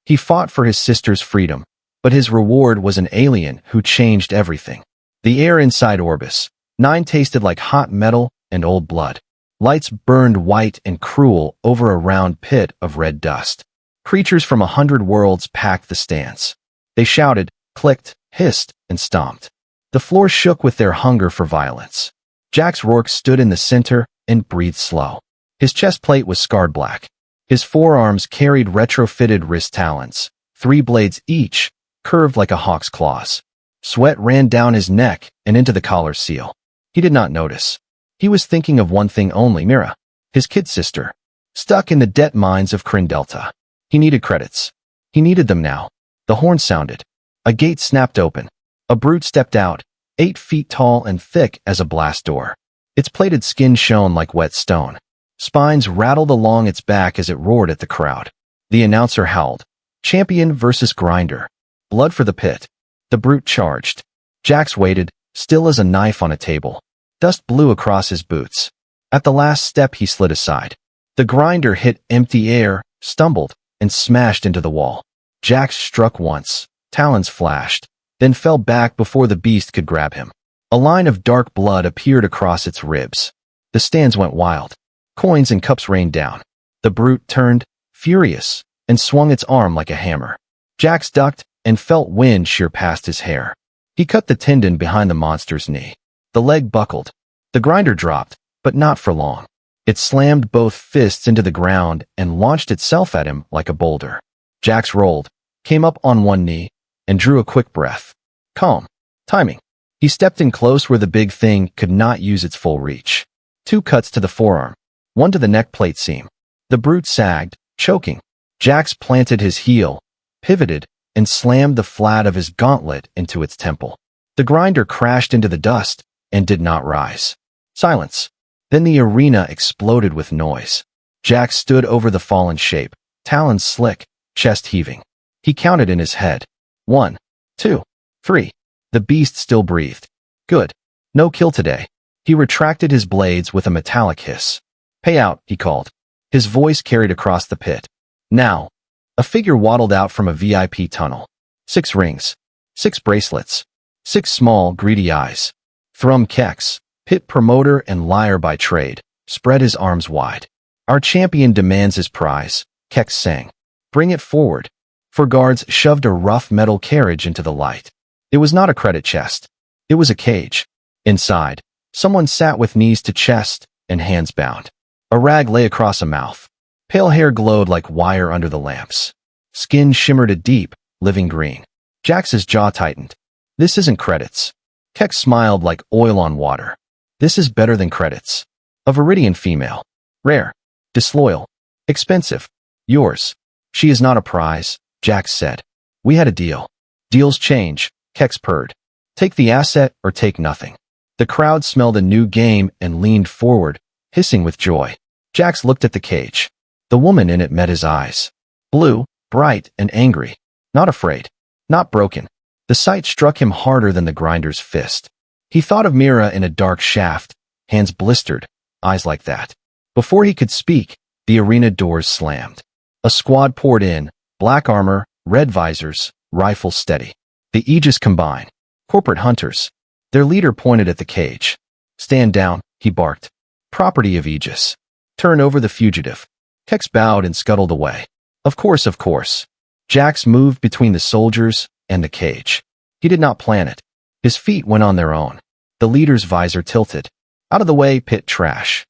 He fought for his sister's freedom, but his reward was an alien who changed everything. The air inside Orbis 9 tasted like hot metal and old blood. Lights burned white and cruel over a round pit of red dust. Creatures from 100 worlds packed the stands. They shouted, clicked, hissed, and stomped. The floor shook with their hunger for violence. Jax Rourke stood in the center and breathed slow. His chest plate was scarred black. His forearms carried retrofitted wrist talons, 3 blades each, curved like a hawk's claws. Sweat ran down his neck and into the collar's seal. He did not notice. He was thinking of one thing only, Mira, his kid sister, stuck in the debt mines of Kryn Delta. He needed credits. He needed them now. The horn sounded. A gate snapped open. A brute stepped out, 8 feet tall and thick as a blast door. Its plated skin shone like wet stone. Spines rattled along its back as it roared at the crowd. The announcer howled, "Champion versus Grinder. Blood for the pit." The brute charged. Jax waited, still as a knife on a table. Dust blew across his boots. At the last step he slid aside. The Grinder hit empty air, stumbled, and smashed into the wall. Jax struck once, talons flashed, then fell back before the beast could grab him. A line of dark blood appeared across its ribs. The stands went wild. Coins and cups rained down. The brute turned, furious, and swung its arm like a hammer. Jax ducked and felt wind shear past his hair. He cut the tendon behind the monster's knee. The leg buckled. The Grinder dropped, but not for long. It slammed both fists into the ground and launched itself at him like a boulder. Jax rolled, came up on one knee, and drew a quick breath. Calm. Timing. He stepped in close where the big thing could not use its full reach. 2 cuts to the forearm, 1 to the neck plate seam. The brute sagged, choking. Jax planted his heel, pivoted, and slammed the flat of his gauntlet into its temple. The Grinder crashed into the dust and did not rise. Silence. Then the arena exploded with noise. Jax stood over the fallen shape, talons slick, chest heaving. He counted in his head. 1, 2, 3. The beast still breathed. Good. No kill today. He retracted his blades with a metallic hiss. Pay out, he called. His voice carried across the pit. Now. A figure waddled out from a VIP tunnel. 6 rings. 6 bracelets. 6 small, greedy eyes. Thrum Kex, pit promoter and liar by trade, spread his arms wide. Our champion demands his prize, Kex sang. Bring it forward. 4 guards shoved a rough metal carriage into the light. It was not a credit chest. It was a cage. Inside, someone sat with knees to chest and hands bound. A rag lay across a mouth. Pale hair glowed like wire under the lamps. Skin shimmered a deep, living green. Jax's jaw tightened. This isn't credits. Kex smiled like oil on water. This is better than credits. A Viridian female. Rare. Disloyal. Expensive. Yours. She is not a prize, Jax said. We had a deal. Deals change, Kex purred. Take the asset or take nothing. The crowd smelled a new game and leaned forward, hissing with joy. Jax looked at the cage. The woman in it met his eyes. Blue, bright, and angry. Not afraid. Not broken. The sight struck him harder than the Grinder's fist. He thought of Mira in a dark shaft, hands blistered, eyes like that. Before he could speak, the arena doors slammed. A squad poured in, black armor, red visors, rifles steady. The Aegis combine. Corporate hunters. Their leader pointed at the cage. Stand down, he barked. Property of Aegis. Turn over the fugitive. Kex bowed and scuttled away. Of course, of course. Jax moved between the soldiers and the cage. He did not plan it. His feet went on their own. The leader's visor tilted. Out of the way, pit trash.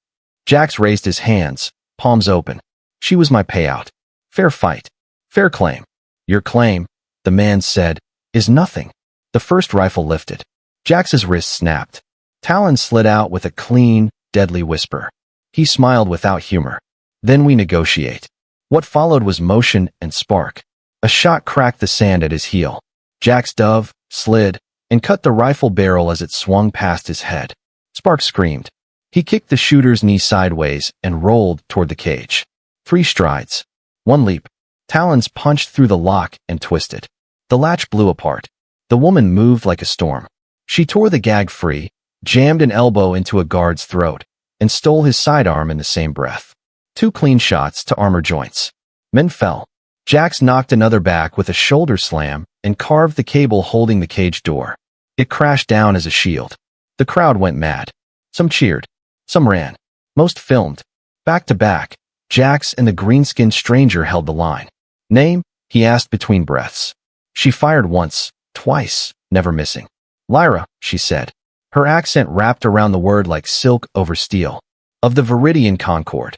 Jax raised his hands, palms open. She was my payout. Fair fight. Fair claim. Your claim, the man said, is nothing. The first rifle lifted. Jax's wrist snapped. Talons slid out with a clean, deadly whisper. He smiled without humor. Then we negotiate. What followed was motion and spark. A shot cracked the sand at his heel. Jax dove, slid, and cut the rifle barrel as it swung past his head. Spark screamed. He kicked the shooter's knee sideways and rolled toward the cage. 3 strides. 1 leap. Talons punched through the lock and twisted. The latch blew apart. The woman moved like a storm. She tore the gag free, jammed an elbow into a guard's throat, and stole his sidearm in the same breath. 2 clean shots to armor joints. Men fell. Jax knocked another back with a shoulder slam and carved the cable holding the cage door. It crashed down as a shield. The crowd went mad. Some cheered. Some ran. Most filmed. Back to back, Jax and the green-skinned stranger held the line. Name? He asked between breaths. She fired once, twice, never missing. Lyra, she said. Her accent wrapped around the word like silk over steel. Of the Viridian Concord.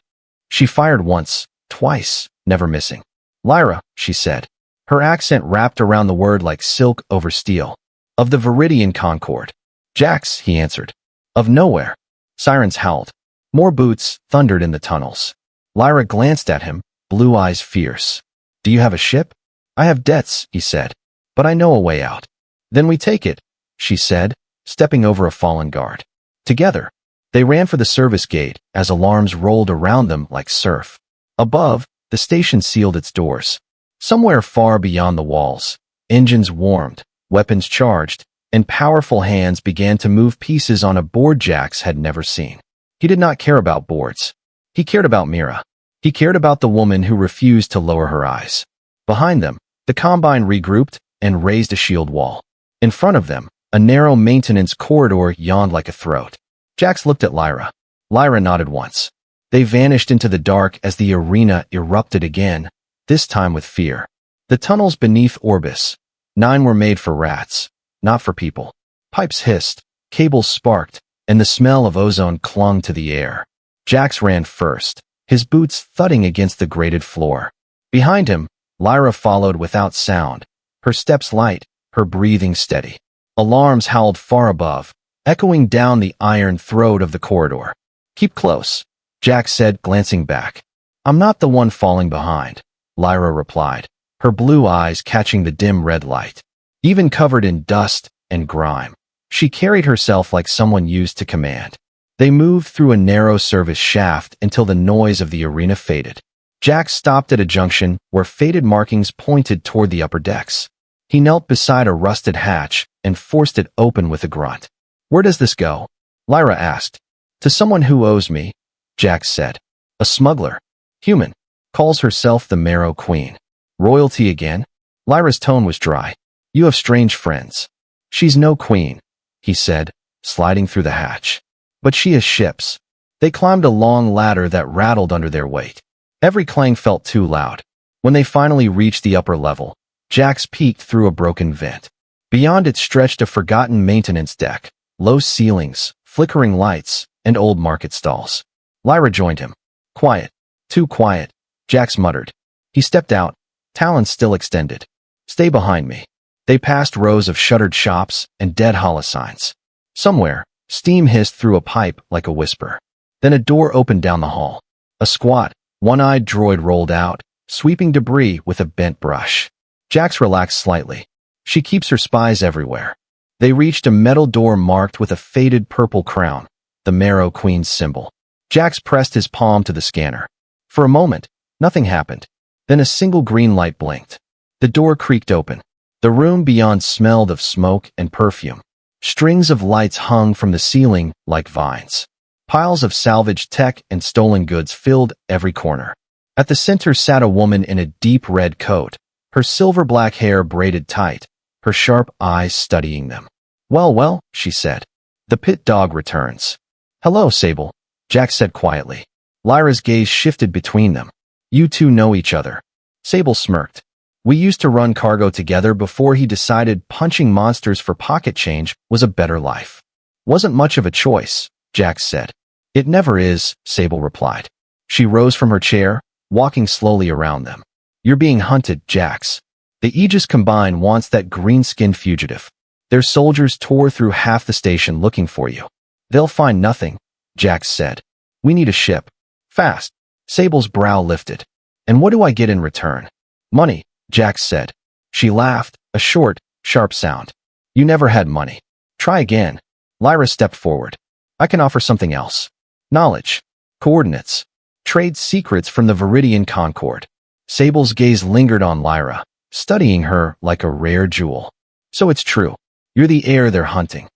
She fired once, twice, never missing. Lyra, she said. Her accent wrapped around the word like silk over steel. Of the Viridian Concord. Jax, he answered. Of nowhere. Sirens howled. More boots thundered in the tunnels. Lyra glanced at him, blue eyes fierce. Do you have a ship? I have debts, he said. But I know a way out. Then we take it, she said, stepping over a fallen guard. Together, they ran for the service gate as alarms rolled around them like surf. Above, the station sealed its doors. Somewhere far beyond the walls, engines warmed, weapons charged, and powerful hands began to move pieces on a board Jax had never seen. He did not care about boards. He cared about Mira. He cared about the woman who refused to lower her eyes. Behind them, the Combine regrouped and raised a shield wall. In front of them, a narrow maintenance corridor yawned like a throat. Jax looked at Lyra. Lyra nodded once. They vanished into the dark as the arena erupted again, this time with fear. The tunnels beneath Orbis. 9 were made for rats, not for people. Pipes hissed, cables sparked, and the smell of ozone clung to the air. Jax ran first, his boots thudding against the grated floor. Behind him, Lyra followed without sound, her steps light, her breathing steady. Alarms howled far above, echoing down the iron throat of the corridor. Keep close, Jax said, glancing back. I'm not the one falling behind, Lyra replied, her blue eyes catching the dim red light. Even covered in dust and grime, she carried herself like someone used to command. They moved through a narrow service shaft until the noise of the arena faded. Jax stopped at a junction where faded markings pointed toward the upper decks. He knelt beside a rusted hatch and forced it open with a grunt. Where does this go? Lyra asked. To someone who owes me, Jax said. A smuggler. Human. Calls herself the Marrow Queen. Royalty again? Lyra's tone was dry. You have strange friends. She's no queen, he said, sliding through the hatch. But she has ships. They climbed a long ladder that rattled under their weight. Every clang felt too loud. When they finally reached the upper level, Jax peeked through a broken vent. Beyond it stretched a forgotten maintenance deck, low ceilings, flickering lights, and old market stalls. Lyra joined him. Quiet. Too quiet, Jax muttered. He stepped out, talons still extended. Stay behind me. They passed rows of shuttered shops and dead holosigns. Somewhere, steam hissed through a pipe like a whisper. Then a door opened down the hall. A squat, one-eyed droid rolled out, sweeping debris with a bent brush. Jax relaxed slightly. She keeps her spies everywhere. They reached a metal door marked with a faded purple crown, the Marrow Queen's symbol. Jax pressed his palm to the scanner. For a moment, nothing happened. Then a single green light blinked. The door creaked open. The room beyond smelled of smoke and perfume. Strings of lights hung from the ceiling like vines. Piles of salvaged tech and stolen goods filled every corner. At the center sat a woman in a deep red coat, her silver-black hair braided tight, her sharp eyes studying them. Well, she said. The pit dog returns. Hello, Sable, Jax said quietly. Lyra's gaze shifted between them. You two know each other. Sable smirked. We used to run cargo together before he decided punching monsters for pocket change was a better life. Wasn't much of a choice, Jax said. It never is, Sable replied. She rose from her chair, walking slowly around them. You're being hunted, Jax. The Aegis Combine wants that green-skinned fugitive. Their soldiers tore through half the station looking for you. They'll find nothing, Jax said. We need a ship. Fast. Sable's brow lifted. And what do I get in return? Money, Jax said. She laughed, a short, sharp sound. You never had money. Try again. Lyra stepped forward. I can offer something else. Knowledge. Coordinates. Trade secrets from the Viridian Concord. Sable's gaze lingered on Lyra, studying her like a rare jewel. So it's true. You're the heir they're hunting.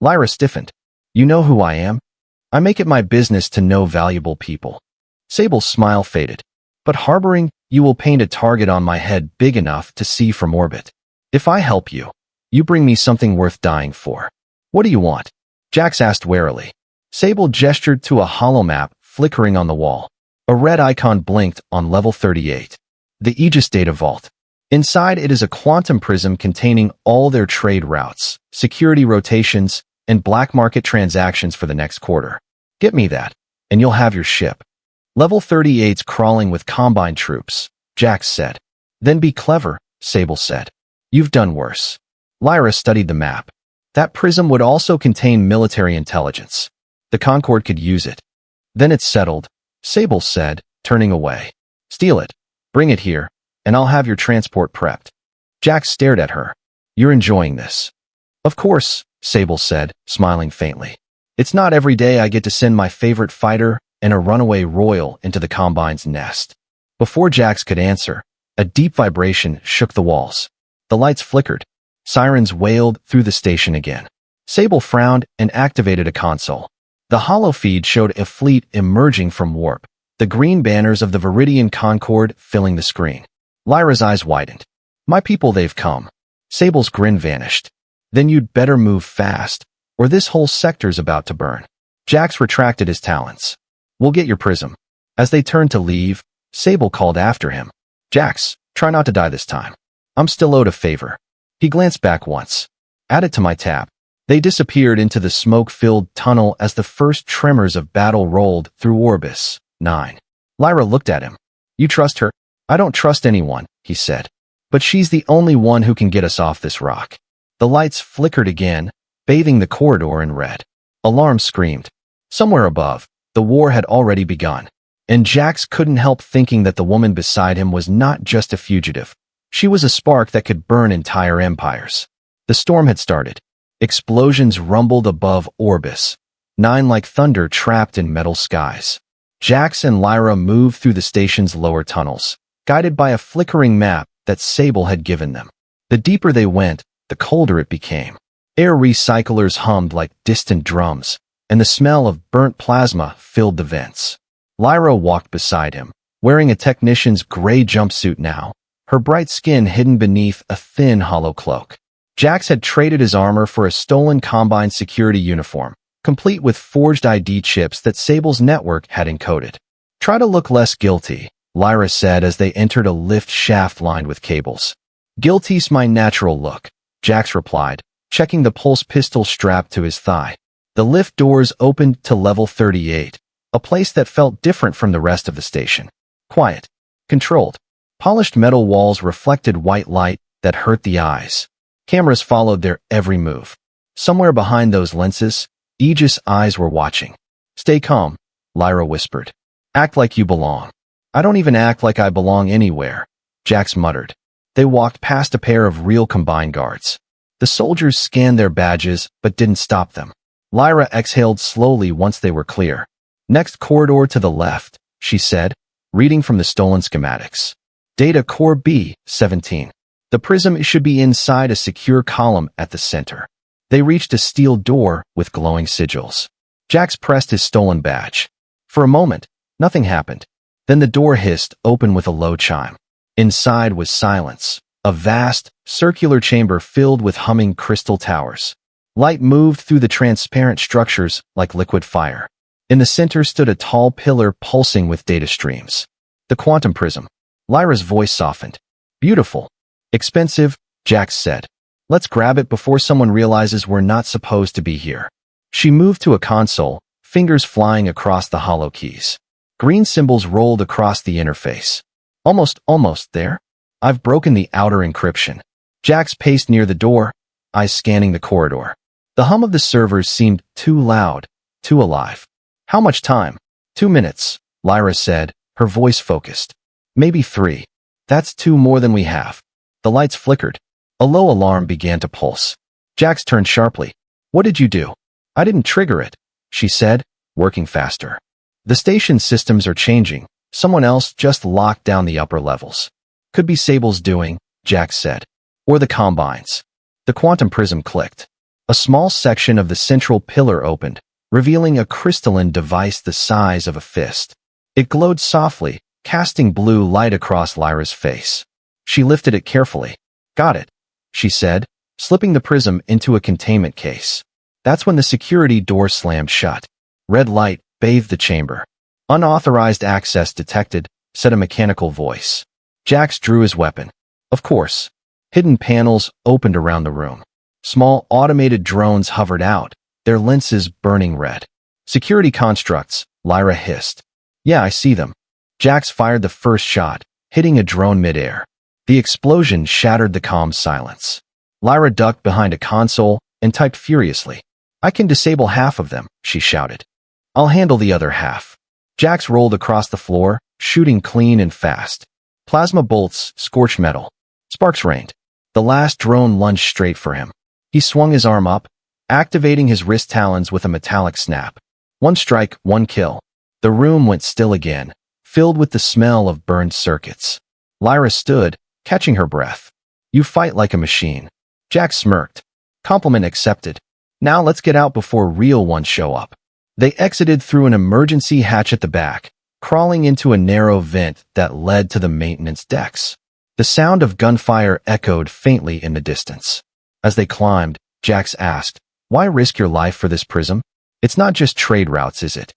Lyra stiffened. You know who I am? I make it my business to know valuable people. Sable's smile faded. But harboring You will paint a target on my head big enough to see from orbit. If I help you, you bring me something worth dying for. What do you want? Jax asked warily. Sable gestured to a holomap flickering on the wall. A red icon blinked on level 38. The Aegis Data Vault. Inside it is a quantum prism containing all their trade routes, security rotations, and black market transactions for the next quarter. Get me that, and you'll have your ship. Level 38's crawling with Combine troops, Jax said. Then be clever, Sable said. You've done worse. Lyra studied the map. That prism would also contain military intelligence. The Concord could use it. Then it's settled, Sable said, turning away. Steal it. Bring it here, and I'll have your transport prepped. Jax stared at her. You're enjoying this. Of course, Sable said, smiling faintly. It's not every day I get to send my favorite fighter and a runaway royal into the Combine's nest. Before Jax could answer, a deep vibration shook the walls. The lights flickered. Sirens wailed through the station again. Sable frowned and activated a console. The holofeed showed a fleet emerging from warp, the green banners of the Viridian Concord filling the screen. Lyra's eyes widened. My people, they've come. Sable's grin vanished. Then you'd better move fast, or this whole sector's about to burn. Jax retracted his talons. We'll get your prism. As they turned to leave, Sable called after him. Jax, try not to die this time. I'm still owed a favor. He glanced back once. Add it to my tab. They disappeared into the smoke-filled tunnel as the first tremors of battle rolled through Orbis. 9. Lyra looked at him. You trust her? I don't trust anyone, he said. But she's the only one who can get us off this rock. The lights flickered again, bathing the corridor in red. Alarm screamed. Somewhere above, the war had already begun. And Jax couldn't help thinking that the woman beside him was not just a fugitive. She was a spark that could burn entire empires. The storm had started. Explosions rumbled above Orbis, 9 like thunder trapped in metal skies. Jax and Lyra moved through the station's lower tunnels, guided by a flickering map that Sable had given them. The deeper they went, the colder it became. Air recyclers hummed like distant drums, and the smell of burnt plasma filled the vents. Lyra walked beside him, wearing a technician's gray jumpsuit now, her bright skin hidden beneath a thin hollow cloak. Jax had traded his armor for a stolen Combine security uniform, complete with forged ID chips that Sable's network had encoded. Try to look less guilty, Lyra said as they entered a lift shaft lined with cables. Guilty's my natural look, Jax replied, checking the pulse pistol strapped to his thigh. The lift doors opened to level 38, a place that felt different from the rest of the station. Quiet. Controlled. Polished metal walls reflected white light that hurt the eyes. Cameras followed their every move. Somewhere behind those lenses, Aegis eyes were watching. Stay calm, Lyra whispered. Act like you belong. I don't even act like I belong anywhere, Jax muttered. They walked past a pair of real Combine guards. The soldiers scanned their badges but didn't stop them. Lyra exhaled slowly once they were clear. Next corridor to the left, she said, reading from the stolen schematics. Data Core B-17. The prism should be inside a secure column at the center. They reached a steel door with glowing sigils. Jax pressed his stolen badge. For a moment, nothing happened. Then the door hissed open with a low chime. Inside was silence, a vast, circular chamber filled with humming crystal towers. Light moved through the transparent structures like liquid fire. In the center stood a tall pillar pulsing with data streams. The quantum prism. Lyra's voice softened. Beautiful. Expensive, Jax said. Let's grab it before someone realizes we're not supposed to be here. She moved to a console, fingers flying across the hollow keys. Green symbols rolled across the interface. Almost there. I've broken the outer encryption. Jax paced near the door, eyes scanning the corridor. The hum of the servers seemed too loud, too alive. How much time? 2 minutes, Lyra said, her voice focused. Maybe 3. That's 2 more than we have. The lights flickered. A low alarm began to pulse. Jax turned sharply. What did you do? I didn't trigger it, she said, working faster. The station systems are changing. Someone else just locked down the upper levels. Could be Sable's doing, Jax said. Or the Combines. The quantum prism clicked. A small section of the central pillar opened, revealing a crystalline device the size of a fist. It glowed softly, casting blue light across Lyra's face. She lifted it carefully. "Got it," she said, slipping the prism into a containment case. That's when the security door slammed shut. Red light bathed the chamber. "Unauthorized access detected," said a mechanical voice. Jax drew his weapon. Of course. Hidden panels opened around the room. Small automated drones hovered out, their lenses burning red. "Security constructs," Lyra hissed. "Yeah, I see them." Jax fired the first shot, hitting a drone midair. The explosion shattered the calm silence. Lyra ducked behind a console and typed furiously. "I can disable half of them," she shouted. "I'll handle the other half." Jax rolled across the floor, shooting clean and fast. Plasma bolts scorched metal. Sparks rained. The last drone lunged straight for him. He swung his arm up, activating his wrist talons with a metallic snap. One strike, one kill. The room went still again, filled with the smell of burned circuits. Lyra stood, catching her breath. "You fight like a machine." Jax smirked. "Compliment accepted. Now let's get out before real ones show up." They exited through an emergency hatch at the back, crawling into a narrow vent that led to the maintenance decks. The sound of gunfire echoed faintly in the distance. As they climbed, Jax asked, "Why risk your life for this prism? It's not just trade routes, is it?"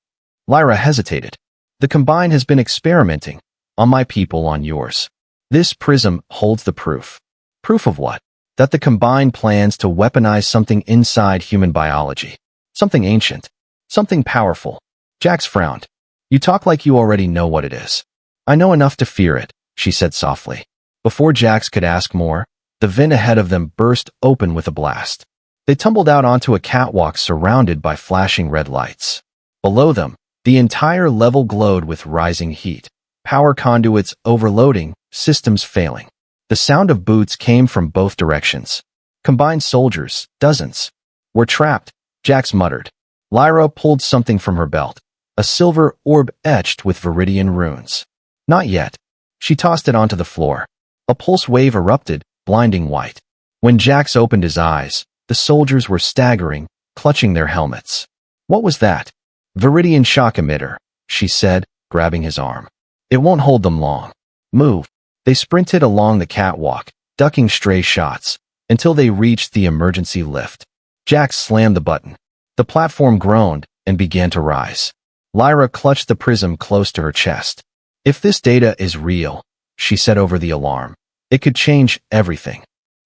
Lyra hesitated. "The Combine has been experimenting. On my people, on yours. This prism holds the proof." "Proof of what?" "That the Combine plans to weaponize something inside human biology. Something ancient. Something powerful." Jax frowned. "You talk like you already know what it is." "I know enough to fear it," she said softly. Before Jax could ask more, the vent ahead of them burst open with a blast. They tumbled out onto a catwalk surrounded by flashing red lights. Below them, the entire level glowed with rising heat. Power conduits overloading, systems failing. The sound of boots came from both directions. Combined soldiers, dozens. "We're trapped," Jax muttered. Lyra pulled something from her belt, a silver orb etched with Viridian runes. "Not yet." She tossed it onto the floor. A pulse wave erupted, blinding white. When Jax opened his eyes, the soldiers were staggering, clutching their helmets. "What was that?" "Viridian shock emitter," she said, grabbing his arm. "It won't hold them long. Move." They sprinted along the catwalk, ducking stray shots, until they reached the emergency lift. Jax slammed the button. The platform groaned and began to rise. Lyra clutched the prism close to her chest. "If this data is real," she said over the alarm, "it could change everything."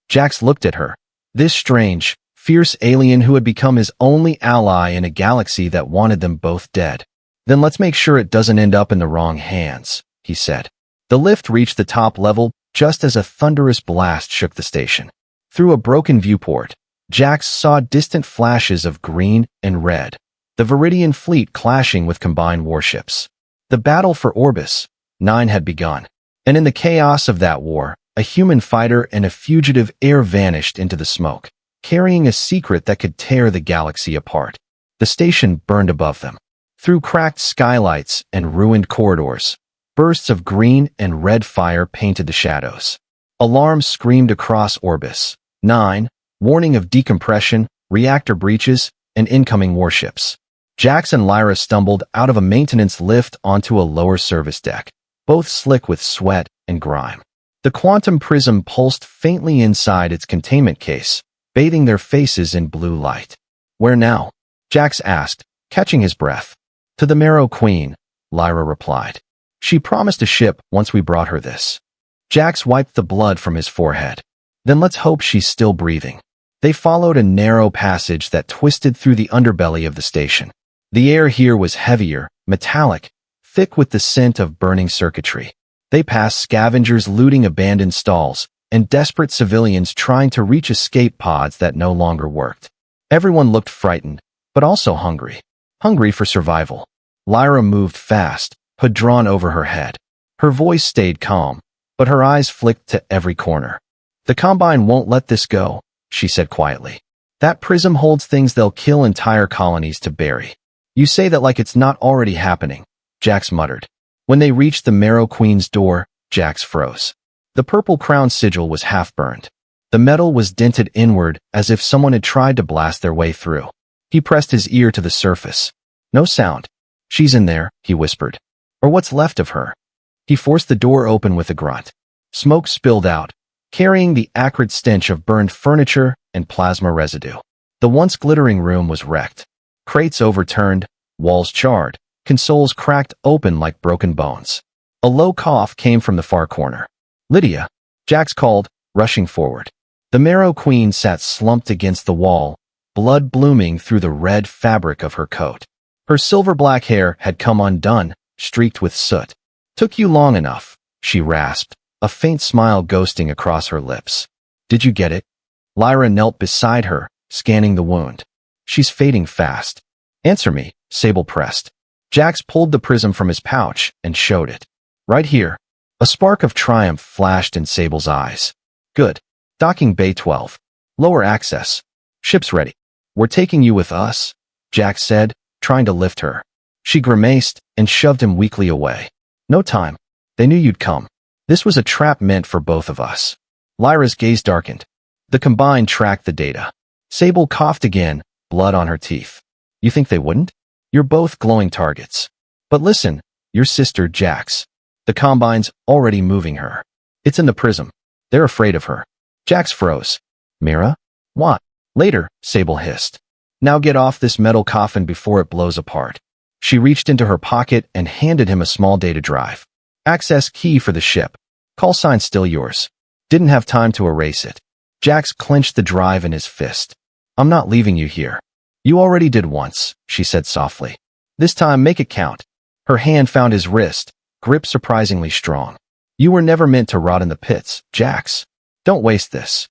Jax looked at her. This strange, fierce alien who had become his only ally in a galaxy that wanted them both dead. "Then let's make sure it doesn't end up in the wrong hands," he said. The lift reached the top level just as a thunderous blast shook the station. Through a broken viewport, Jax saw distant flashes of green and red, the Viridian fleet clashing with combined warships. The battle for Orbis 9 had begun, and in the chaos of that war, a human fighter and a fugitive heir vanished into the smoke, carrying a secret that could tear the galaxy apart. The station burned above them. Through cracked skylights and ruined corridors, bursts of green and red fire painted the shadows. Alarms screamed across Orbis 9, warning of decompression, reactor breaches, and incoming warships. Jax and Lyra stumbled out of a maintenance lift onto a lower service deck, both slick with sweat and grime. The quantum prism pulsed faintly inside its containment case, bathing their faces in blue light. "Where now?" Jax asked, catching his breath. "To the Marrow Queen," Lyra replied. "She promised a ship once we brought her this." Jax wiped the blood from his forehead. "Then let's hope she's still breathing." They followed a narrow passage that twisted through the underbelly of the station. The air here was heavier, metallic, thick with the scent of burning circuitry. They passed scavengers looting abandoned stalls, and desperate civilians trying to reach escape pods that no longer worked. Everyone looked frightened, but also hungry. Hungry for survival. Lyra moved fast, hood drawn over her head. Her voice stayed calm, but her eyes flicked to every corner. "The Combine won't let this go," she said quietly. "That prism holds things they'll kill entire colonies to bury." "You say that like it's not already happening," Jax muttered. When they reached the Marrow Queen's door, Jax froze. The purple crown sigil was half-burned. The metal was dented inward as if someone had tried to blast their way through. He pressed his ear to the surface. No sound. "She's in there," he whispered. "Or what's left of her." He forced the door open with a grunt. Smoke spilled out, carrying the acrid stench of burned furniture and plasma residue. The once glittering room was wrecked. Crates overturned, walls charred, consoles cracked open like broken bones. A low cough came from the far corner. "Lydia," Jax called, rushing forward. The Marrow Queen sat slumped against the wall, blood blooming through the red fabric of her coat. Her silver-black hair had come undone, streaked with soot. "Took you long enough," she rasped, a faint smile ghosting across her lips. "Did you get it?" Lyra knelt beside her, scanning the wound. "She's fading fast." "Answer me," Sable pressed. Jax pulled the prism from his pouch and showed it. "Right here." A spark of triumph flashed in Sable's eyes. "Good. Docking Bay 12. Lower access. Ship's ready." "We're taking you with us," Jax said, trying to lift her. She grimaced and shoved him weakly away. "No time. They knew you'd come. This was a trap meant for both of us." Lyra's gaze darkened. The Combine tracked the data. Sable coughed again, blood on her teeth. "You think they wouldn't? You're both glowing targets. But listen, your sister Jax. The Combine's already moving her. It's in the prism. They're afraid of her." Jax froze. "Mira? What?" "Later," Sable hissed. "Now get off this metal coffin before it blows apart." She reached into her pocket and handed him a small data drive. "Access key for the ship. Call sign still yours." Didn't have time to erase it. Jax clenched the drive in his fist. "I'm not leaving you here." "You already did once," she said softly. "This time make it count." Her hand found his wrist, grip surprisingly strong. "You were never meant to rot in the pits, Jax. Don't waste this."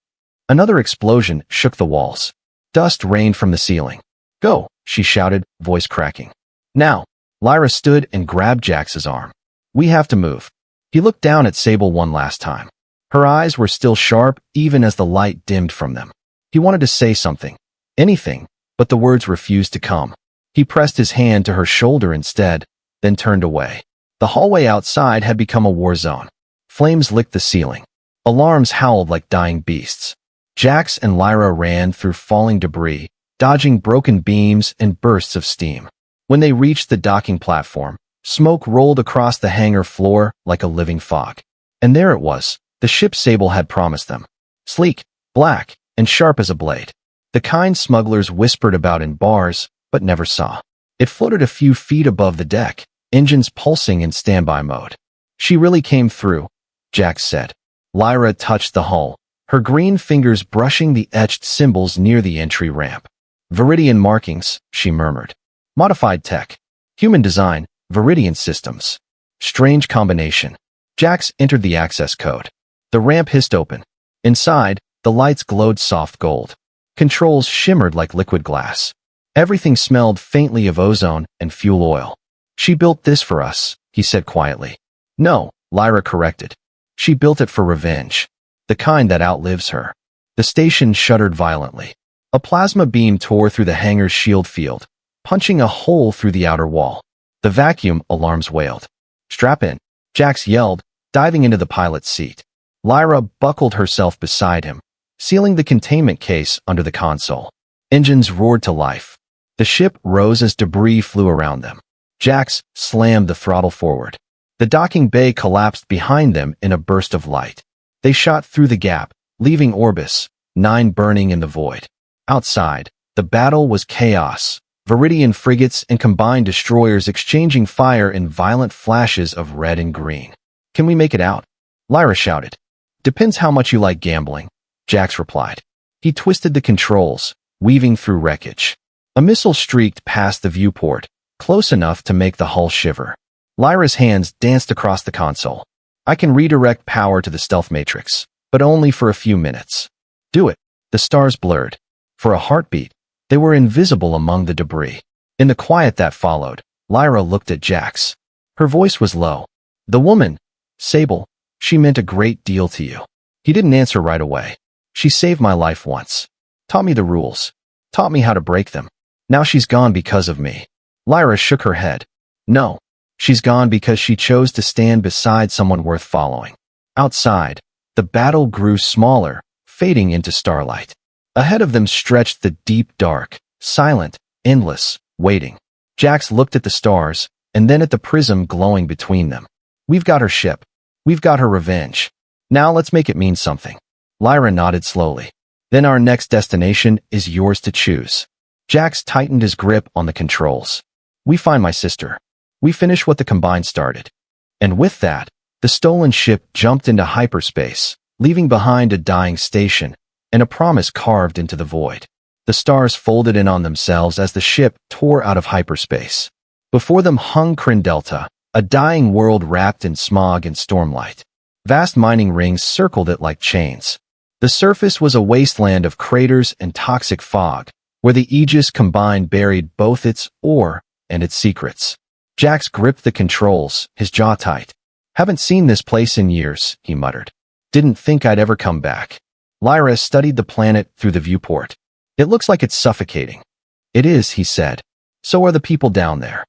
Another explosion shook the walls. Dust rained from the ceiling. "Go," she shouted, voice cracking. "Now." Lyra stood and grabbed Jax's arm. "We have to move." He looked down at Sable one last time. Her eyes were still sharp even as the light dimmed from them. He wanted to say something, anything, but the words refused to come. He pressed his hand to her shoulder instead, then turned away. The hallway outside had become a war zone. Flames licked the ceiling. Alarms howled like dying beasts. Jax and Lyra ran through falling debris, dodging broken beams and bursts of steam. When they reached the docking platform, smoke rolled across the hangar floor like a living fog. And there it was, the ship Sable had promised them. Sleek, black, and sharp as a blade. The kind smugglers whispered about in bars, but never saw. It floated a few feet above the deck, engines pulsing in standby mode. "She really came through," Jax said. Lyra touched the hull, her green fingers brushing the etched symbols near the entry ramp. "Viridian markings," she murmured. "Modified tech. Human design, Viridian systems. Strange combination." Jax entered the access code. The ramp hissed open. Inside, the lights glowed soft gold. Controls shimmered like liquid glass. Everything smelled faintly of ozone and fuel oil. "She built this for us," he said quietly. "No," Lyra corrected. "She built it for revenge. The kind that outlives her." The station shuddered violently. A plasma beam tore through the hangar's shield field, punching a hole through the outer wall. The vacuum alarms wailed. "Strap in," Jax yelled, diving into the pilot's seat. Lyra buckled herself beside him, sealing the containment case under the console. Engines roared to life. The ship rose as debris flew around them. Jax slammed the throttle forward. The docking bay collapsed behind them in a burst of light. They shot through the gap, leaving Orbis, 9 burning in the void. Outside, the battle was chaos. Viridian frigates and combined destroyers exchanging fire in violent flashes of red and green. "Can we make it out?" Lyra shouted. "Depends how much you like gambling," Jax replied. He twisted the controls, weaving through wreckage. A missile streaked past the viewport, close enough to make the hull shiver. Lyra's hands danced across the console. "I can redirect power to the stealth matrix, but only for a few minutes." "Do it." The stars blurred. For a heartbeat, they were invisible among the debris. In the quiet that followed, Lyra looked at Jax. Her voice was low. "The woman, Sable, she meant a great deal to you." He didn't answer right away. "She saved my life once. Taught me the rules. Taught me how to break them. Now she's gone because of me." Lyra shook her head. "No. She's gone because she chose to stand beside someone worth following." Outside, the battle grew smaller, fading into starlight. Ahead of them stretched the deep dark, silent, endless, waiting. Jax looked at the stars, and then at the prism glowing between them. We've got her ship. We've got her revenge. Now let's make it mean something. Lyra nodded slowly. Then our next destination is yours to choose. Jax tightened his grip on the controls. We find my sister. We finish what the Combine started. And with that, the stolen ship jumped into hyperspace, leaving behind a dying station and a promise carved into the void. The stars folded in on themselves as the ship tore out of hyperspace. Before them hung Kryn Delta, a dying world wrapped in smog and stormlight. Vast mining rings circled it like chains. The surface was a wasteland of craters and toxic fog, where the Aegis Combine buried both its ore and its secrets. Jax gripped the controls, his jaw tight. Haven't seen this place in years, he muttered. Didn't think I'd ever come back. Lyra studied the planet through the viewport. It looks like it's suffocating. It is, he said. So are the people down there.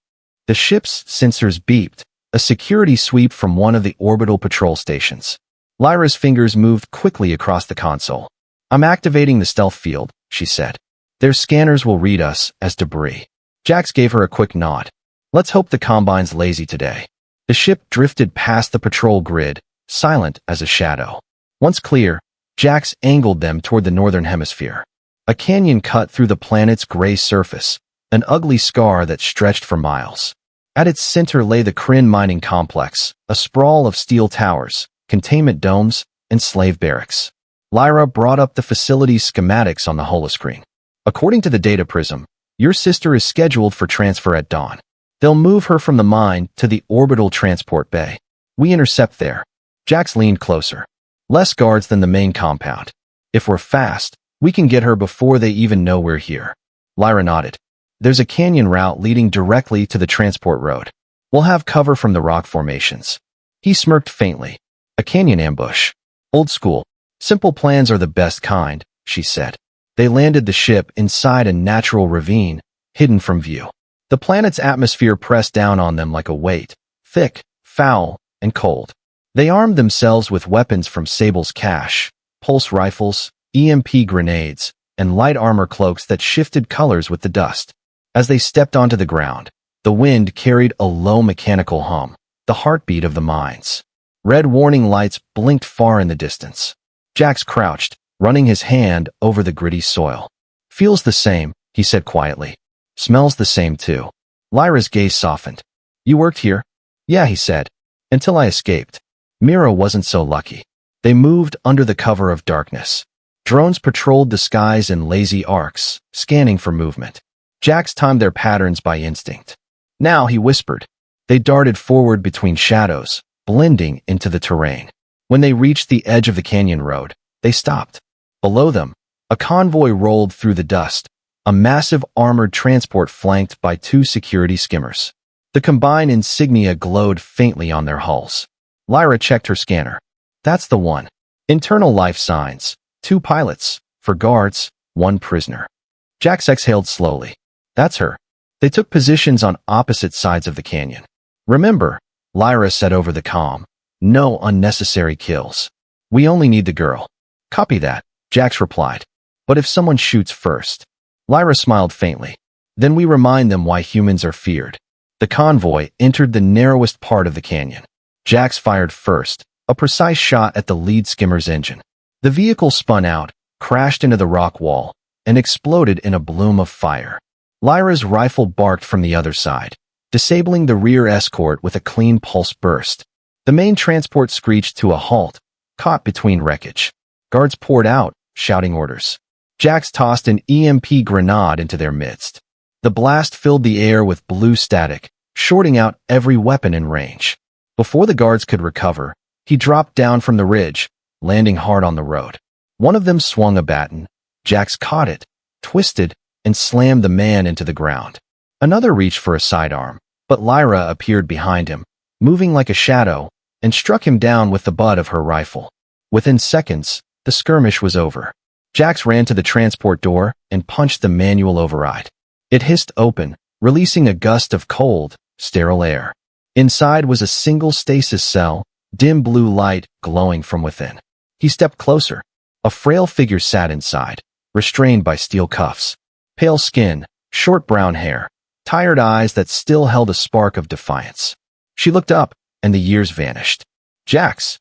The ship's sensors beeped, a security sweep from one of the orbital patrol stations. Lyra's fingers moved quickly across the console. I'm activating the stealth field, she said. Their scanners will read us as debris. Jax gave her a quick nod. Let's hope the Combine's lazy today. The ship drifted past the patrol grid, silent as a shadow. Once clear, Jax angled them toward the northern hemisphere. A canyon cut through the planet's gray surface, an ugly scar that stretched for miles. At its center lay the Kryn mining complex, a sprawl of steel towers, containment domes, and slave barracks. Lyra brought up the facility's schematics on the holoscreen. According to the data prism, your sister is scheduled for transfer at dawn. They'll move her from the mine to the orbital transport bay. We intercept there. Jax leaned closer. Less guards than the main compound. If we're fast, we can get her before they even know we're here. Lyra nodded. There's a canyon route leading directly to the transport road. We'll have cover from the rock formations. He smirked faintly. A canyon ambush. Old school. Simple plans are the best kind, she said. They landed the ship inside a natural ravine, hidden from view. The planet's atmosphere pressed down on them like a weight, thick, foul, and cold. They armed themselves with weapons from Sable's cache, pulse rifles, EMP grenades, and light armor cloaks that shifted colors with the dust. As they stepped onto the ground, the wind carried a low mechanical hum, the heartbeat of the mines. Red warning lights blinked far in the distance. Jax crouched, running his hand over the gritty soil. Feels the same, he said quietly. Smells the same too. Lyra's gaze softened. You worked here? Yeah, he said. Until I escaped. Mira wasn't so lucky. They moved under the cover of darkness. Drones patrolled the skies in lazy arcs, scanning for movement. Jax timed their patterns by instinct. Now, he whispered. They darted forward between shadows, blending into the terrain. When they reached the edge of the canyon road, they stopped. Below them, a convoy rolled through the dust, a massive armored transport flanked by two security skimmers. The Combine insignia glowed faintly on their hulls. Lyra checked her scanner. That's the one. Internal life signs. 2 pilots. For guards, 1 prisoner. Jax exhaled slowly. That's her. They took positions on opposite sides of the canyon. Remember, Lyra said over the comm, no unnecessary kills. We only need the girl. Copy that, Jax replied. But if someone shoots first? Lyra smiled faintly. Then we remind them why humans are feared. The convoy entered the narrowest part of the canyon. Jax fired first, a precise shot at the lead skimmer's engine. The vehicle spun out, crashed into the rock wall, and exploded in a bloom of fire. Lyra's rifle barked from the other side, disabling the rear escort with a clean pulse burst. The main transport screeched to a halt, caught between wreckage. Guards poured out, shouting orders. Jax tossed an EMP grenade into their midst. The blast filled the air with blue static, shorting out every weapon in range. Before the guards could recover, he dropped down from the ridge, landing hard on the road. One of them swung a baton. Jax caught it, twisted, and slammed the man into the ground. Another reached for a sidearm, but Lyra appeared behind him, moving like a shadow, and struck him down with the butt of her rifle. Within seconds, the skirmish was over. Jax ran to the transport door and punched the manual override. It hissed open, releasing a gust of cold, sterile air. Inside was a single stasis cell, dim blue light glowing from within. He stepped closer. A frail figure sat inside, restrained by steel cuffs. Pale skin, short brown hair, tired eyes that still held a spark of defiance. She looked up, and the years vanished. Jax.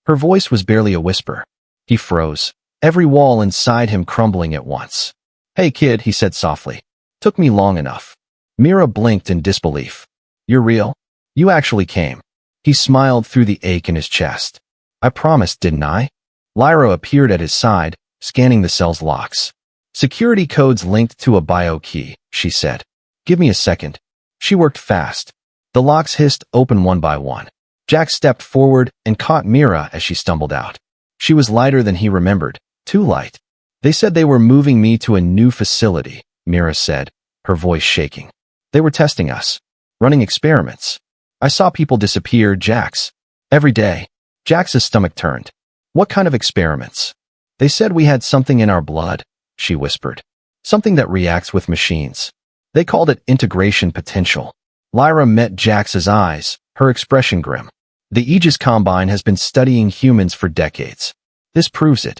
Her voice was barely a whisper. He froze, every wall inside him crumbling at once. Hey kid, he said softly. Took me long enough. Mira blinked in disbelief. You're real? You actually came. He smiled through the ache in his chest. I promised, didn't I? Lyra appeared at his side, scanning the cell's locks. Security codes linked to a bio key, she said. Give me a second. She worked fast. The locks hissed open one by one. Jax stepped forward and caught Mira as she stumbled out. She was lighter than he remembered, too light. They said they were moving me to a new facility, Mira said, her voice shaking. They were testing us, running experiments. I saw people disappear, Jax. Every day. Jax's stomach turned. What kind of experiments? They said we had something in our blood, she whispered. Something that reacts with machines. They called it integration potential. Lyra met Jax's eyes, her expression grim. The Aegis Combine has been studying humans for decades. This proves it.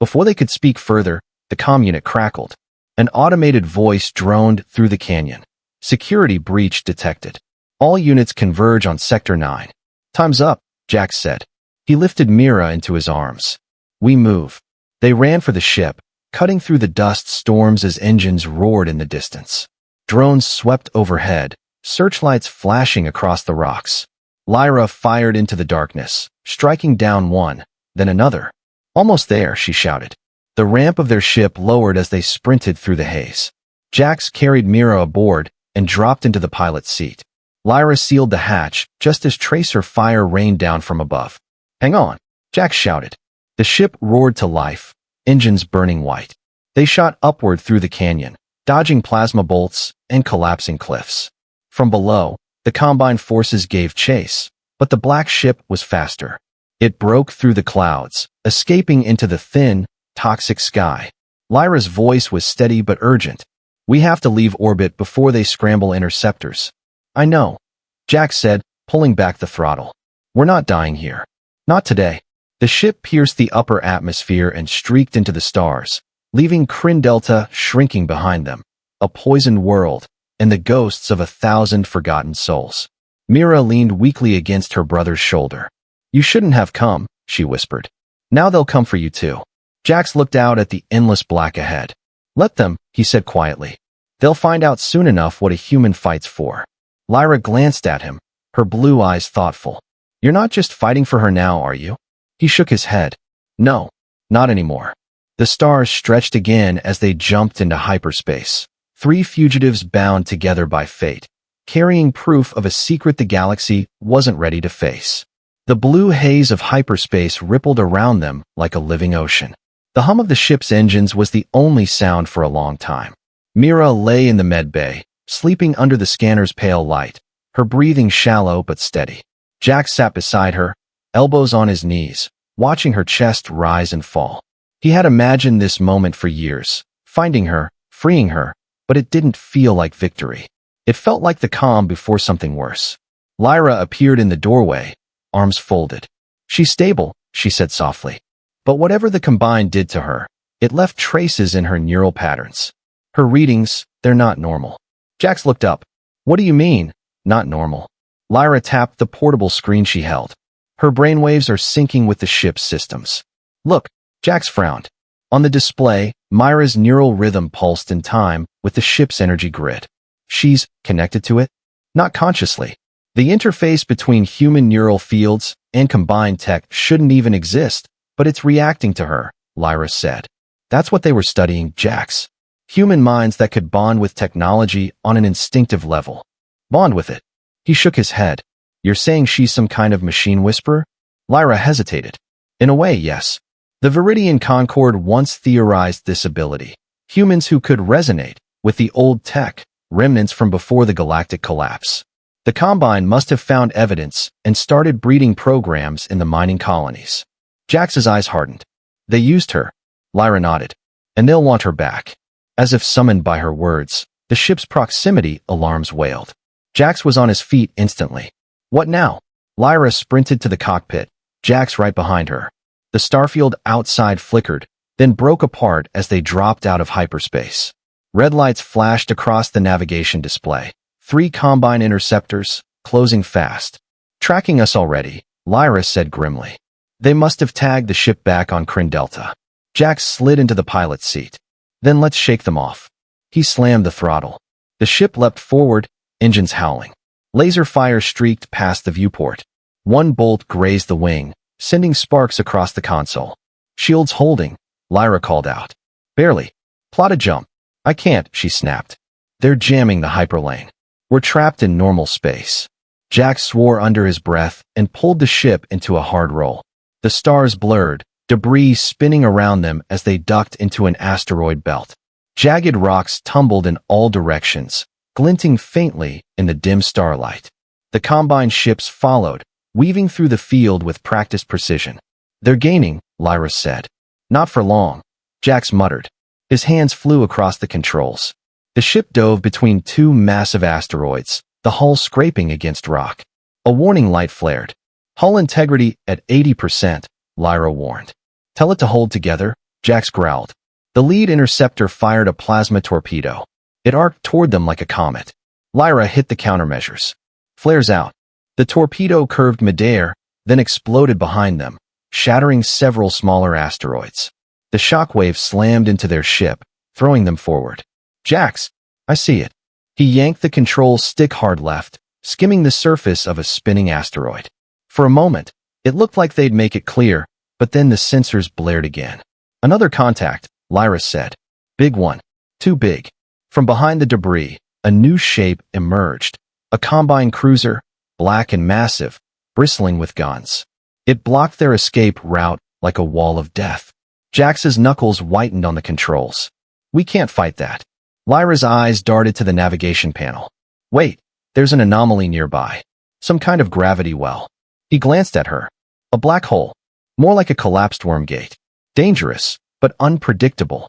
Before they could speak further, the comm unit crackled. An automated voice droned through the canyon. Security breach detected. All units converge on Sector 9. Time's up, Jax said. He lifted Mira into his arms. We move. They ran for the ship, cutting through the dust storms as engines roared in the distance. Drones swept overhead, searchlights flashing across the rocks. Lyra fired into the darkness, striking down one, then another. Almost there, she shouted. The ramp of their ship lowered as they sprinted through the haze. Jax carried Mira aboard and dropped into the pilot's seat. Lyra sealed the hatch just as tracer fire rained down from above. Hang on, Jax shouted. The ship roared to life, engines burning white. They shot upward through the canyon, dodging plasma bolts and collapsing cliffs. From below, the Combine forces gave chase, but the black ship was faster. It broke through the clouds, escaping into the thin, toxic sky. Lyra's voice was steady but urgent. We have to leave orbit before they scramble interceptors. I know, Jax said, pulling back the throttle. We're not dying here. Not today. The ship pierced the upper atmosphere and streaked into the stars, leaving Kryn Delta shrinking behind them, a poisoned world, and the ghosts of 1,000 forgotten souls. Mira leaned weakly against her brother's shoulder. You shouldn't have come, she whispered. Now they'll come for you too. Jax looked out at the endless black ahead. Let them, he said quietly. They'll find out soon enough what a human fights for. Lyra glanced at him, her blue eyes thoughtful. You're not just fighting for her now, are you? He shook his head. No, not anymore. The stars stretched again as they jumped into hyperspace. 3 fugitives bound together by fate, carrying proof of a secret the galaxy wasn't ready to face. The blue haze of hyperspace rippled around them like a living ocean. The hum of the ship's engines was the only sound for a long time. Mira lay in the med bay, sleeping under the scanner's pale light, her breathing shallow but steady. Jax sat beside her, elbows on his knees, watching her chest rise and fall. He had imagined this moment for years, finding her, freeing her, but it didn't feel like victory. It felt like the calm before something worse. Lyra appeared in the doorway, arms folded. She's stable, she said softly. But whatever the Combine did to her, it left traces in her neural patterns. Her readings, they're not normal. Jax looked up. What do you mean, not normal? Lyra tapped the portable screen she held. Her brainwaves are syncing with the ship's systems. Look, Jax frowned. On the display, Myra's neural rhythm pulsed in time with the ship's energy grid. She's connected to it? Not consciously. The interface between human neural fields and combined tech shouldn't even exist, but it's reacting to her, Lyra said. That's what they were studying, Jax. Human minds that could bond with technology on an instinctive level. Bond with it. He shook his head. You're saying she's some kind of machine whisperer? Lyra hesitated. In a way, yes. The Viridian Concord once theorized this ability. Humans who could resonate with the old tech, remnants from before the galactic collapse. The Combine must have found evidence and started breeding programs in the mining colonies. Jax's eyes hardened. They used her. Lyra nodded. And they'll want her back. As if summoned by her words, the ship's proximity alarms wailed. Jax was on his feet instantly. What now? Lyra sprinted to the cockpit, Jax right behind her. The starfield outside flickered, then broke apart as they dropped out of hyperspace. Red lights flashed across the navigation display. 3 Combine interceptors, closing fast. Tracking us already, Lyra said grimly. They must have tagged the ship back on Kryn Delta. Jax slid into the pilot's seat. Then let's shake them off. He slammed the throttle. The ship leapt forward, engines howling. Laser fire streaked past the viewport. One bolt grazed the wing, sending sparks across the console. Shields holding, Lyra called out. Barely. Plot a jump. I can't, she snapped. They're jamming the hyperlane. We're trapped in normal space. Jax swore under his breath and pulled the ship into a hard roll. The stars blurred, debris spinning around them as they ducked into an asteroid belt. Jagged rocks tumbled in all directions, glinting faintly in the dim starlight. The combined ships followed, weaving through the field with practiced precision. They're gaining, Lyra said. Not for long, Jax muttered. His hands flew across the controls. The ship dove between two massive asteroids, the hull scraping against rock. A warning light flared. Hull integrity at 80%, Lyra warned. Tell it to hold together, Jax growled. The lead interceptor fired a plasma torpedo. It arced toward them like a comet. Lyra hit the countermeasures. Flares out. The torpedo curved midair, then exploded behind them, shattering several smaller asteroids. The shockwave slammed into their ship, throwing them forward. Jax, I see it. He yanked the control stick hard left, skimming the surface of a spinning asteroid. For a moment, it looked like they'd make it clear, but then the sensors blared again. Another contact, Lyra said. Big one. Too big. From behind the debris, a new shape emerged. A combine cruiser, black and massive, bristling with guns. It blocked their escape route like a wall of death. Jax's knuckles whitened on the controls. We can't fight that. Lyra's eyes darted to the navigation panel. Wait, there's an anomaly nearby. Some kind of gravity well. He glanced at her. A black hole. More like a collapsed worm gate. Dangerous, but unpredictable.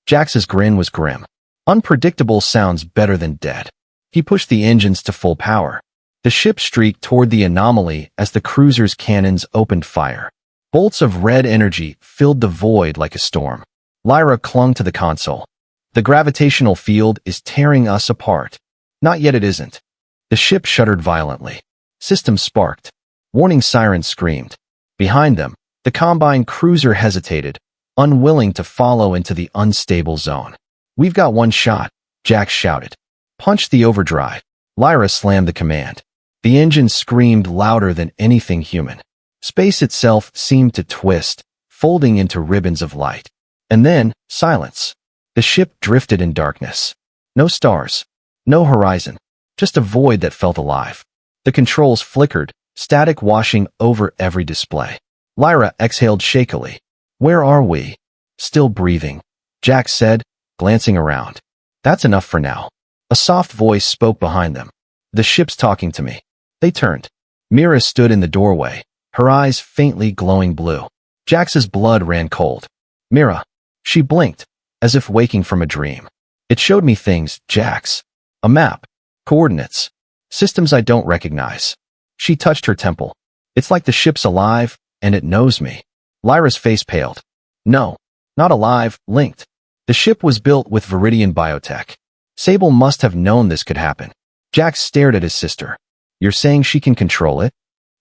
Jax's grin was grim. Unpredictable sounds better than dead. He pushed the engines to full power. The ship streaked toward the anomaly as the cruiser's cannons opened fire. Bolts of red energy filled the void like a storm. Lyra clung to the console. The gravitational field is tearing us apart. Not yet it isn't. The ship shuddered violently. Systems sparked. Warning sirens screamed. Behind them, the combine cruiser hesitated, unwilling to follow into the unstable zone. We've got one shot, Jax shouted. Punch the overdrive. Lyra slammed the command. The engine screamed louder than anything human. Space itself seemed to twist, folding into ribbons of light. And then, silence. The ship drifted in darkness. No stars. No horizon. Just a void that felt alive. The controls flickered, static washing over every display. Lyra exhaled shakily. Where are we? Still breathing, Jax said, glancing around. That's enough for now. A soft voice spoke behind them. The ship's talking to me. They turned. Mira stood in the doorway, her eyes faintly glowing blue. Jax's blood ran cold. Mira. She blinked, as if waking from a dream. It showed me things, Jax. A map. Coordinates. Systems I don't recognize. She touched her temple. It's like the ship's alive, and it knows me. Lyra's face paled. No. Not alive, linked. The ship was built with Viridian biotech. Sable must have known this could happen. Jax stared at his sister. You're saying she can control it?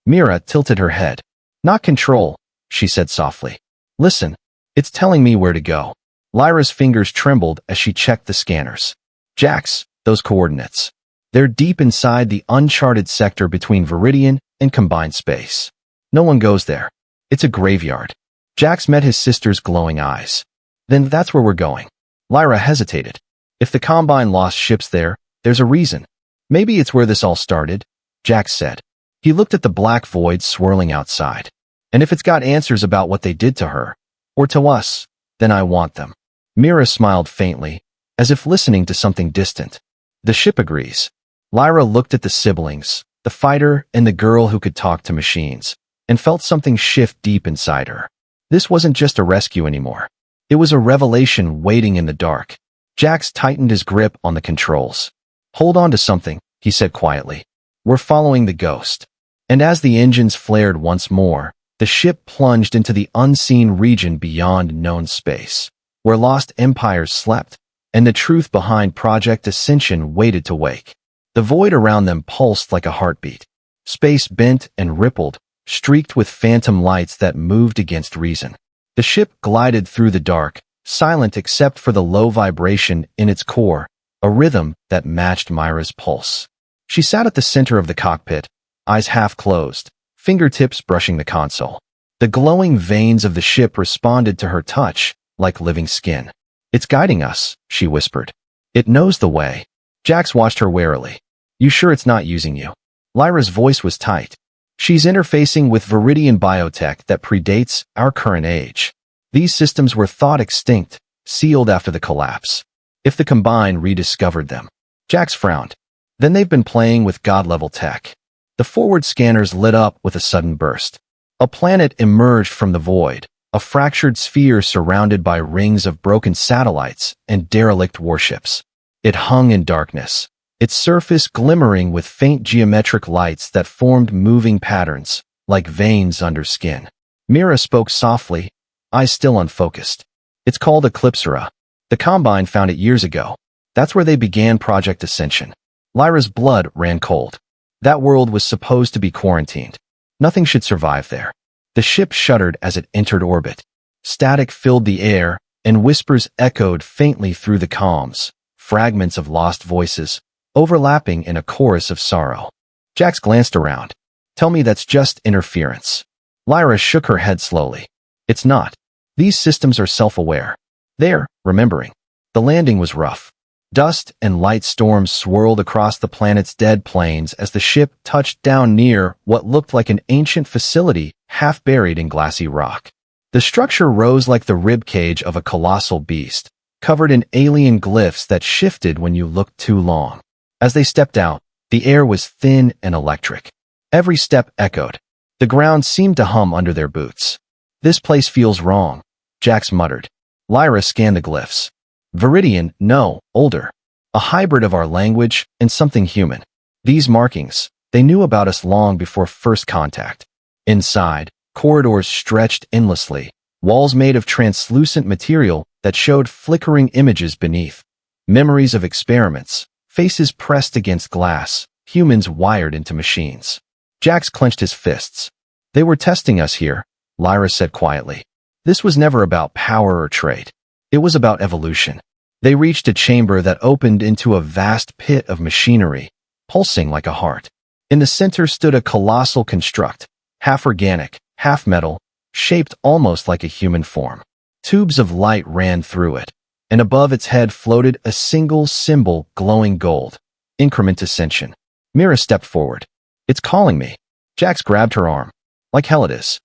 Mira tilted her head. Not control, she said softly. Listen. It's telling me where to go. Lyra's fingers trembled as she checked the scanners. Jax, those coordinates. They're deep inside the uncharted sector between Viridian and combined space. No one goes there. It's a graveyard. Jax met his sister's glowing eyes. Then that's where we're going. Lyra hesitated. If the Combine lost ships there, there's a reason. Maybe it's where this all started, Jax said. He looked at the black void swirling outside. And if it's got answers about what they did to her, or to us, then I want them. Mira smiled faintly, as if listening to something distant. The ship agrees. Lyra looked at the siblings, the fighter and the girl who could talk to machines, and felt something shift deep inside her. This wasn't just a rescue anymore. It was a revelation waiting in the dark. Jax tightened his grip on the controls. Hold on to something, he said quietly. We're following the ghost. And as the engines flared once more, the ship plunged into the unseen region beyond known space, where lost empires slept, and the truth behind Project Ascension waited to wake. The void around them pulsed like a heartbeat. Space bent and rippled, streaked with phantom lights that moved against reason. The ship glided through the dark, silent except for the low vibration in its core, a rhythm that matched Myra's pulse. She sat at the center of the cockpit, eyes half closed, fingertips brushing the console. The glowing veins of the ship responded to her touch, like living skin. "It's guiding us," she whispered. "It knows the way." Jax watched her warily. "You sure it's not using you?" Lyra's voice was tight. "She's interfacing with Viridian biotech that predates our current age. These systems were thought extinct, sealed after the collapse. If the Combine rediscovered them." Jax frowned. "Then they've been playing with god-level tech." The forward scanners lit up with a sudden burst. A planet emerged from the void, a fractured sphere surrounded by rings of broken satellites and derelict warships. It hung in darkness, its surface glimmering with faint geometric lights that formed moving patterns, like veins under skin. Mira spoke softly, eyes still unfocused. "It's called Eclipsera. The Combine found it years ago. That's where they began Project Ascension." Lyra's blood ran cold. That world was supposed to be quarantined. Nothing should survive there. The ship shuddered as it entered orbit. Static filled the air, and whispers echoed faintly through the comms, fragments of lost voices, overlapping in a chorus of sorrow. Jax glanced around. "Tell me that's just interference." Lyra shook her head slowly. "It's not. These systems are self-aware. They're remembering." The landing was rough. Dust and light storms swirled across the planet's dead plains as the ship touched down near what looked like an ancient facility half buried in glassy rock. The structure rose like the rib cage of a colossal beast, covered in alien glyphs that shifted when you looked too long. As they stepped out, the air was thin and electric. Every step echoed. The ground seemed to hum under their boots. "This place feels wrong," Jax muttered. Lyra scanned the glyphs. "Viridian, no, older. A hybrid of our language and something human. These markings, they knew about us long before first contact." Inside, corridors stretched endlessly, walls made of translucent material that showed flickering images beneath. Memories of experiments, faces pressed against glass, humans wired into machines. Jax clenched his fists. "They were testing us here," Lyra said quietly. "This was never about power or trade. It was about evolution." They reached a chamber that opened into a vast pit of machinery, pulsing like a heart. In the center stood a colossal construct, half organic, half metal, shaped almost like a human form. Tubes of light ran through it, and above its head floated a single symbol glowing gold. Increment Ascension. Mira stepped forward. "It's calling me." Jax grabbed her arm. "Like hell it is."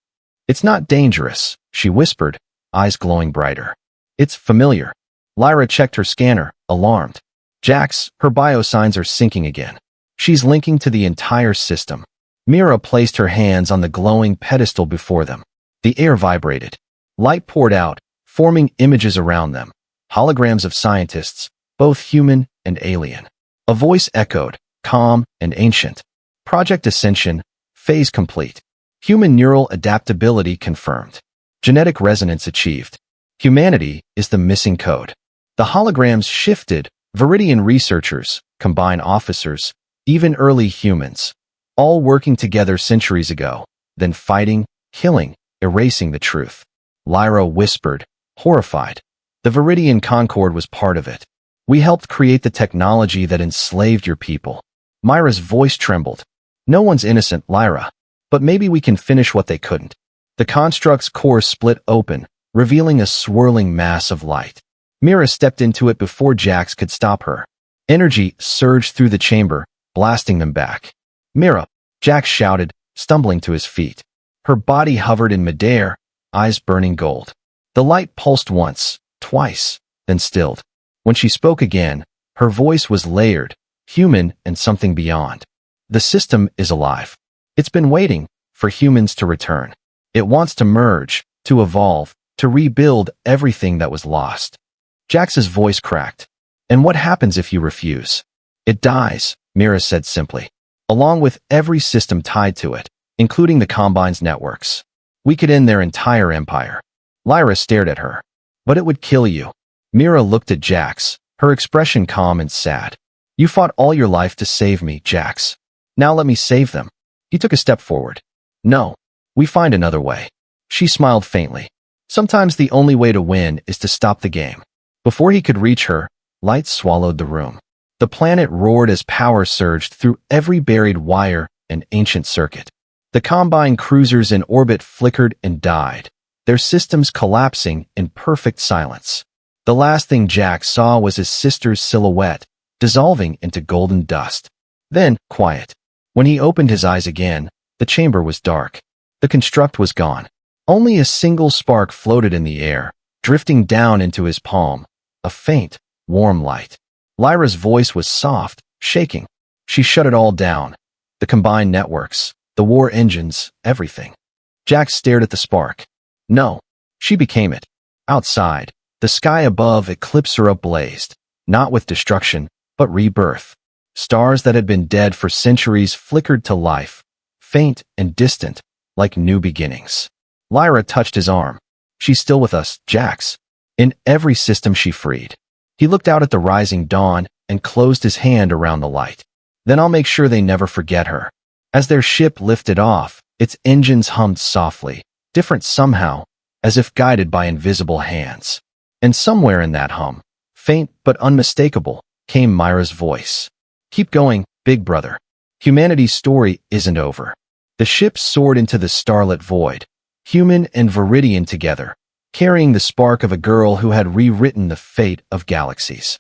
"It's not dangerous," she whispered, eyes glowing brighter. "It's familiar." Lyra checked her scanner, alarmed. "Jax, her biosigns are syncing again. She's linking to the entire system." Mira placed her hands on the glowing pedestal before them. The air vibrated. Light poured out, forming images around them. Holograms of scientists, both human and alien. A voice echoed, calm and ancient. "Project Ascension, phase complete. Human neural adaptability confirmed. Genetic resonance achieved. Humanity is the missing code." The holograms shifted, Viridian researchers, Combine officers, even early humans, all working together centuries ago, then fighting, killing, erasing the truth. Lyra whispered, horrified. "The Viridian Concord was part of it. We helped create the technology that enslaved your people." Myra's voice trembled. "No one's innocent, Lyra. But maybe we can finish what they couldn't." The construct's core split open, revealing a swirling mass of light. Mira stepped into it before Jax could stop her. Energy surged through the chamber, blasting them back. "Mira!" Jax shouted, stumbling to his feet. Her body hovered in midair, eyes burning gold. The light pulsed once, twice, then stilled. When she spoke again, her voice was layered, human and something beyond. "The system is alive. It's been waiting for humans to return. It wants to merge, to evolve, to rebuild everything that was lost." Jax's voice cracked. "And what happens if you refuse?" "It dies," Mira said simply, "along with every system tied to it, including the Combine's networks. We could end their entire empire." Lyra stared at her. "But it would kill you." Mira looked at Jax, her expression calm and sad. "You fought all your life to save me, Jax. Now let me save them." He took a step forward. No, we find another way. She smiled faintly. Sometimes the only way to win is to stop the game. Before he could reach her, light swallowed the room. The planet roared as power surged through every buried wire and ancient circuit. The Combine cruisers in orbit flickered and died, their systems collapsing in perfect silence. The last thing Jack saw was his sister's silhouette, dissolving into golden dust. Then, quiet. When he opened his eyes again, the chamber was dark. The construct was gone. Only a single spark floated in the air, drifting down into his palm, a faint, warm light. Lyra's voice was soft, shaking. She shut it all down. The combined networks, the war engines, everything. Jack stared at the spark. No, she became it. Outside, the sky above Eclipsera blazed, not with destruction, but rebirth. Stars that had been dead for centuries flickered to life, faint and distant, like new beginnings. Lyra touched his arm. She's still with us, Jax. In every system she freed. He looked out at the rising dawn and closed his hand around the light. Then I'll make sure they never forget her. As their ship lifted off, its engines hummed softly, different somehow, as if guided by invisible hands. And somewhere in that hum, faint but unmistakable, came Myra's voice. Keep going, big brother. Humanity's story isn't over. The ship soared into the starlit void, human and Viridian together, carrying the spark of a girl who had rewritten the fate of galaxies.